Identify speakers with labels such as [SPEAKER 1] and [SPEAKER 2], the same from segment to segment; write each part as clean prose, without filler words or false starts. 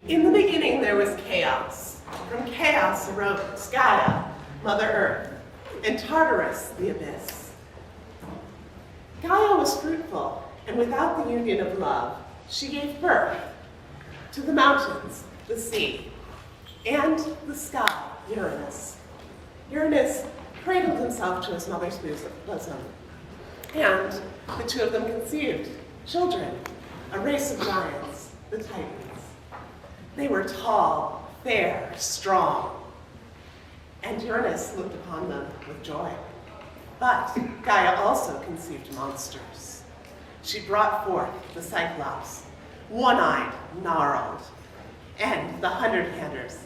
[SPEAKER 1] In the beginning, there was chaos. From chaos arose Gaia, Mother Earth, and Tartarus, the abyss. Gaia was fruitful, and without the union of love, she gave birth to the mountains, the sea, and the sky, Uranus. Uranus cradled himself to his mother's bosom, and the two of them conceived children, a race of giants, the Titans. They were tall, fair, strong, and Uranus looked upon them with joy. But Gaia also conceived monsters. She brought forth the Cyclops, one-eyed, gnarled, and the 100-handers,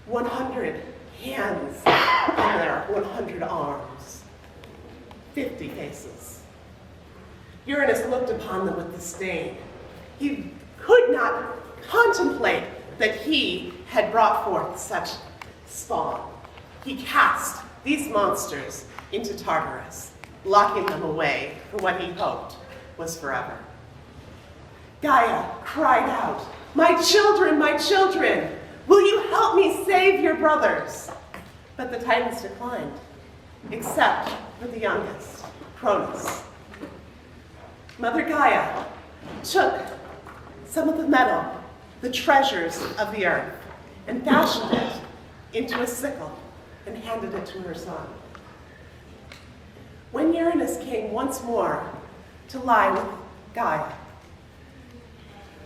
[SPEAKER 1] 100 hands and their 100 arms, 50 faces. Uranus looked upon them with disdain. He could not contemplate that he had brought forth such spawn. He cast these monsters into Tartarus, locking them away for what he hoped was forever. Gaia cried out, my children, will you help me save your brothers?" But the Titans declined, except for the youngest, Cronus. Mother Gaia took some of the metal, the treasures of the earth, and fashioned it into a sickle and handed it to her son. When Uranus came once more to lie with Gaia,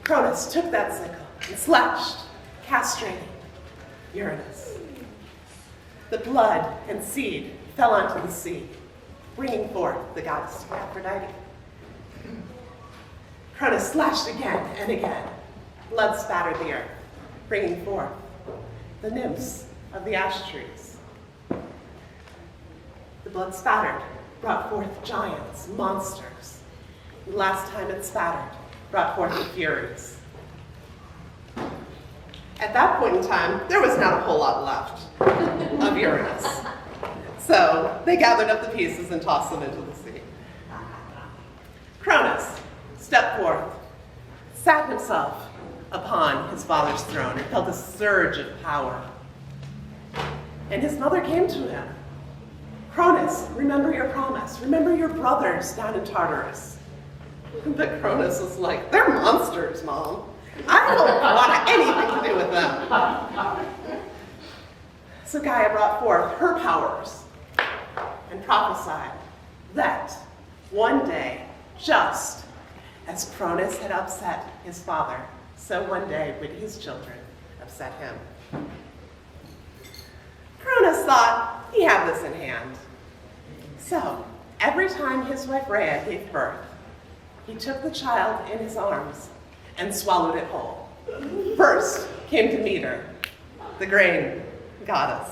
[SPEAKER 1] Cronus took that sickle and slashed, castrating Uranus. The blood and seed fell onto the sea, bringing forth the goddess Aphrodite. Cronus slashed again and again. Blood spattered the earth, bringing forth the nymphs of the ash trees. The blood spattered brought forth giants, monsters. The last time it spattered brought forth the Furies. At that point in time, there was not a whole lot left of Uranus. So they gathered up the pieces and tossed them into the sea. Cronus stepped forth, sat himself upon his father's throne, and felt a surge of power. And his mother came to him. Cronus, remember your promise. Remember your brothers down in Tartarus. But Cronus was like, they're monsters, Mom. I don't want anything to do with them. So Gaia brought forth her powers and prophesied that one day, just as Cronus had upset his father, so one day would his children upset him. Cronus thought he had this in hand. So every time his wife Rhea gave birth, he took the child in his arms and swallowed it whole. First came Demeter, the grain goddess.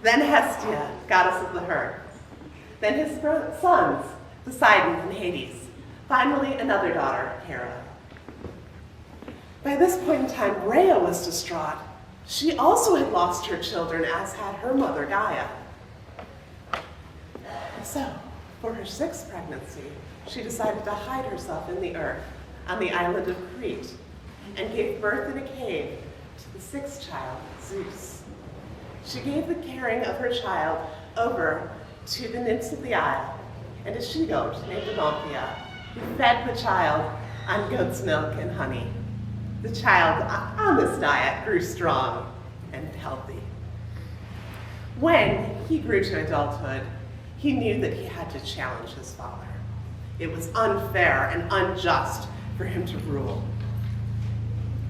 [SPEAKER 1] Then Hestia, goddess of the herd. Then his sons, Poseidon and Hades. Finally, another daughter, Hera. By this point in time, Rhea was distraught. She also had lost her children, as had her mother, Gaia. So, for her sixth pregnancy, she decided to hide herself in the earth on the island of Crete and gave birth in a cave to the sixth child, Zeus. She gave the caring of her child over to the nymphs of the isle and a she-goat named Amalthea, who fed the child on goat's milk and honey. The child on this diet grew strong and healthy. When he grew to adulthood, he knew that he had to challenge his father. It was unfair and unjust for him to rule.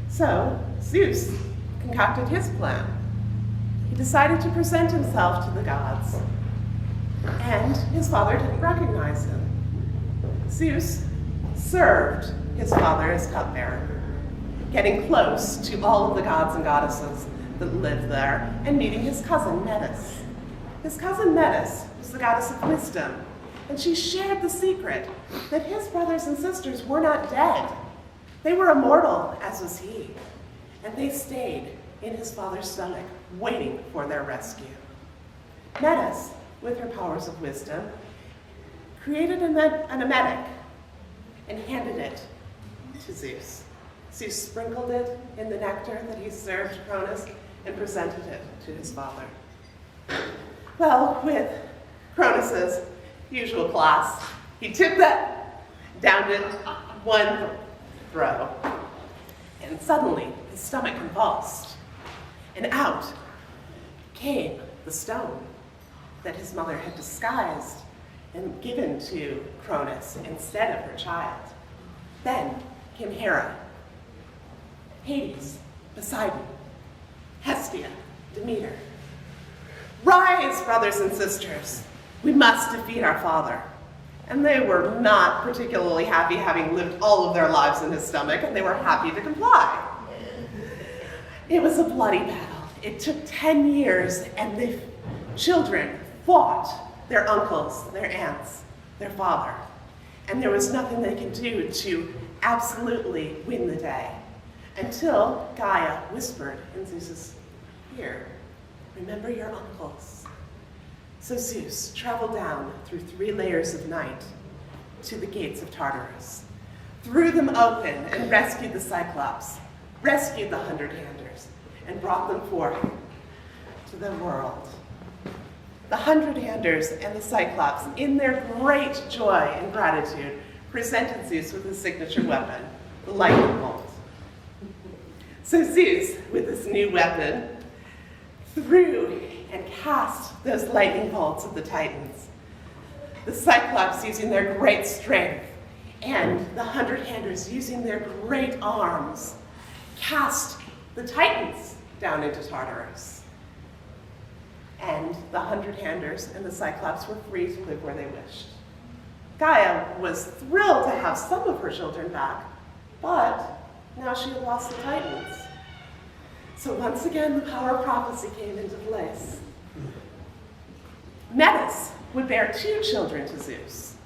[SPEAKER 1] So Zeus concocted his plan. He decided to present himself to the gods, and his father didn't recognize him. Zeus served his father as cupbearer, getting close to all of the gods and goddesses that lived there and meeting his cousin Metis. His cousin Metis was the goddess of wisdom, and she shared the secret that his brothers and sisters were not dead. They were immortal, as was he, and they stayed in his father's stomach, waiting for their rescue. Metis, with her powers of wisdom, created an emetic and handed it to Zeus. Zeus sprinkled it in the nectar that he served Cronus and presented it to his father. Well, with Cronus's usual class, he tipped that, downed it one throw, and suddenly his stomach convulsed, and out came the stone that his mother had disguised and given to Cronus instead of her child. Then came Hera, Hades, Poseidon, Hestia, Demeter. Rise, brothers and sisters, we must defeat our father. And they were not particularly happy, having lived all of their lives in his stomach, and they were happy to comply. It was a bloody battle. It took 10 years, and the children fought their uncles, their aunts, their father. And there was nothing they could do to absolutely win the day, until Gaia whispered in Zeus's ear, remember your uncles. So Zeus traveled down through 3 layers of night to the gates of Tartarus, threw them open and rescued the Cyclops, rescued the 100-handers, and brought them forth to the world. The 100-handers and the Cyclops, in their great joy and gratitude, presented Zeus with his signature weapon, the lightning bolt. So Zeus, with this new weapon, threw and cast those lightning bolts at the Titans. The Cyclops using their great strength, and the 100-handers using their great arms, cast the Titans down into Tartarus. And the 100-handers and the Cyclops were free to live where they wished. Gaia was thrilled to have some of her children back, but now she had lost the Titans. So once again, the power of prophecy came into place. Metis would bear 2 children to Zeus.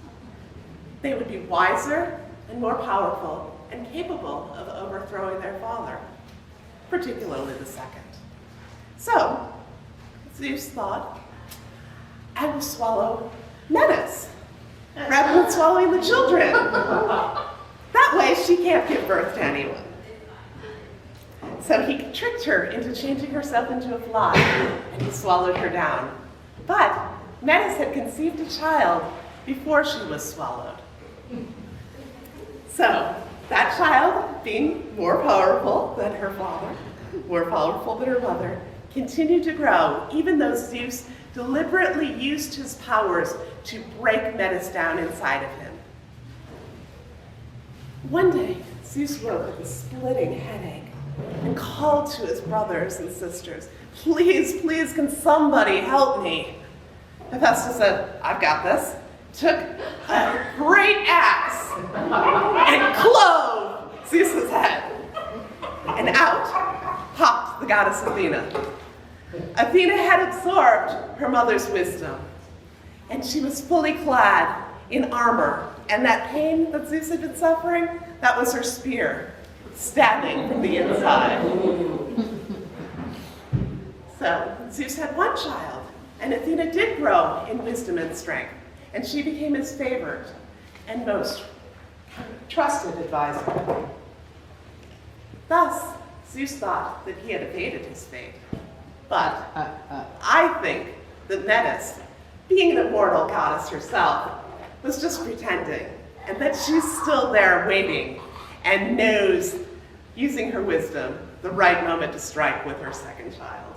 [SPEAKER 1] They would be wiser and more powerful and capable of overthrowing their father, particularly the second. So Zeus thought, I will swallow Metis rather than swallowing the children. That way she can't give birth to anyone. So he tricked her into changing herself into a fly, and he swallowed her down. But Metis had conceived a child before she was swallowed. So that child, being more powerful than her father, more powerful than her mother, continued to grow, even though Zeus deliberately used his powers to break Metis down inside of him. One day, Zeus woke with a splitting headache and called to his brothers and sisters, please, please, can somebody help me? Hephaestus said, I've got this, took a great axe and clove Zeus's head. And out popped the goddess Athena. Athena had absorbed her mother's wisdom, and she was fully clad in armor, and that pain that Zeus had been suffering, that was her spear, stabbing from the inside. So Zeus had one child, and Athena did grow in wisdom and strength, and she became his favorite and most trusted advisor. Thus, Zeus thought that he had evaded his fate. But I think that Metis, being an immortal goddess herself, was just pretending, and that she's still there waiting and knows, using her wisdom, the right moment to strike with her second child.